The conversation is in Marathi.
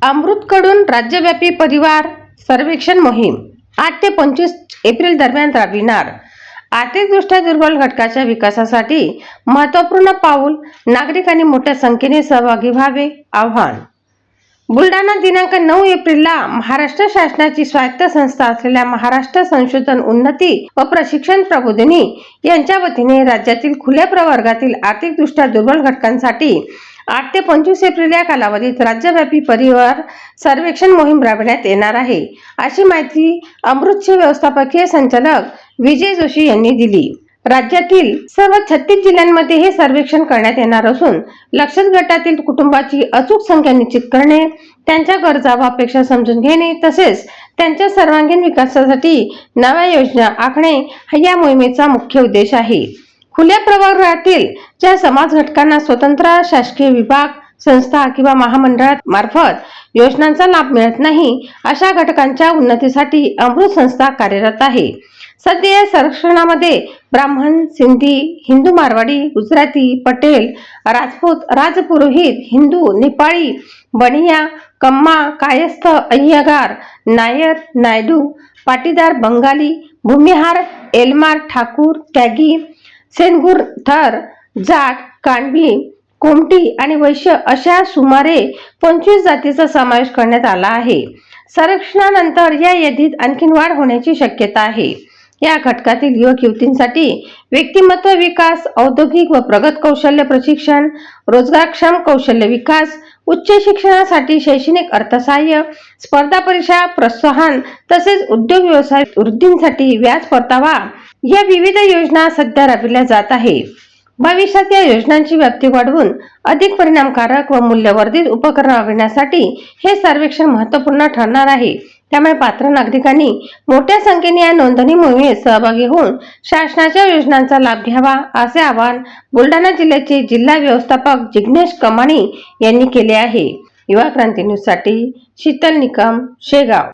अमृतकडून राज्यव्यापी परिवार सर्वेक्षण मोहीम 8 ते 25 एप्रिल दरम्यान राबविणार. आर्थिकदृष्ट्या दुर्बल घटकाच्या विकासासाठी महत्त्वपूर्ण पाऊल, नागरिकांनी मोठ्या संख्येने सहभागी व्हावे आवाहन. बुलढाणा दिनांक 9 एप्रिलला महाराष्ट्र शासनाची स्वायत्त संस्था असलेल्या महाराष्ट्र संशोधन उन्नती व प्रशिक्षण प्रबोधिनी यांच्या वतीने राज्यातील खुल्या प्रवर्गातील आर्थिकदृष्ट्या दुर्बल घटकांसाठी 8 ते 25 एप्रिल या कालावधीत राज्यव्यापी परिवार सर्वेक्षण मोहीम राबविण्यात येणार आहे, अशी माहिती अमृतचे व्यवस्थापकीय संचालक विजय जोशी यांनी दिली. राज्यातील सर्व 36 जिल्ह्यांमध्ये हे सर्वेक्षण करण्यात येणार असून लक्षित गटातील कुटुंबाची अचूक संख्या निश्चित करणे, त्यांच्या गरजा व अपेक्षा समजून घेणे तसेच त्यांच्या सर्वांगीण विकासासाठी नव्या योजना आखणे हा या मोहिमेचा मुख्य उद्देश आहे. खुल्या प्रवर्गातील ज्या समाज घटकांना स्वतंत्र शासकीय विभाग, संस्था किंवा महामंडळात मार्फत योजनांचा लाभ मिळत नाही, अशा घटकांच्या उन्नतीसाठी अमृत संस्था कार्यरत आहे. सध्या या सर्वेक्षणामध्ये ब्राह्मण, सिंधी, हिंदू, मारवाडी, गुजराती, पटेल, राजपूत, राजपुरोहित, हिंदू, नेपाळी, बनिया, कम्मा, कायस्थ, अय्यगार, नायर, नायडू, पाटीदार, बंगाली, भूमिहार, एलमार, ठाकूर, त्यागी, सेनगुर, थर, जाट, कांडवी, कोमटी आणि वैश्य अशा सुमारे 25 जातीचा समावेश करण्यात आला आहे. सर्वेक्षणानंतर या यादीत आणखी वाढ होण्याची शक्यता आहे. या घटकातील युवक युवतींसाठी व्यक्तिमत्व विकास, औद्योगिक व प्रगत कौशल्य प्रशिक्षण, रोजगारक्षम कौशल्य विकास, उच्च शिक्षणासाठी शैक्षणिक अर्थसहाय्य, स्पर्धा परीक्षा प्रोत्साहन तसेच उद्योग व्यवसाय वृद्धीसाठी व्याज परतावा या विविध योजना सध्या राबविल्या जात आहे. भविष्यात या योजनांची व्याप्ती वाढवून अधिक परिणामकारक व मूल्यवर्धित उपक्रम राबविण्यासाठी हे सर्वेक्षण महत्त्वपूर्ण ठरणार आहे. त्यामुळे पात्र नागरिकांनी मोठ्या संख्येने या नोंदणी मोहिमेत सहभागी होऊन शासनाच्या योजनांचा लाभ घ्यावा, असे आवाहन बुलढाणा जिल्ह्याचे जिल्हा व्यवस्थापक जिग्नेश कमाणी यांनी केले आहे. युवा क्रांती न्यूज साठी शीतल निकम, शेगाव.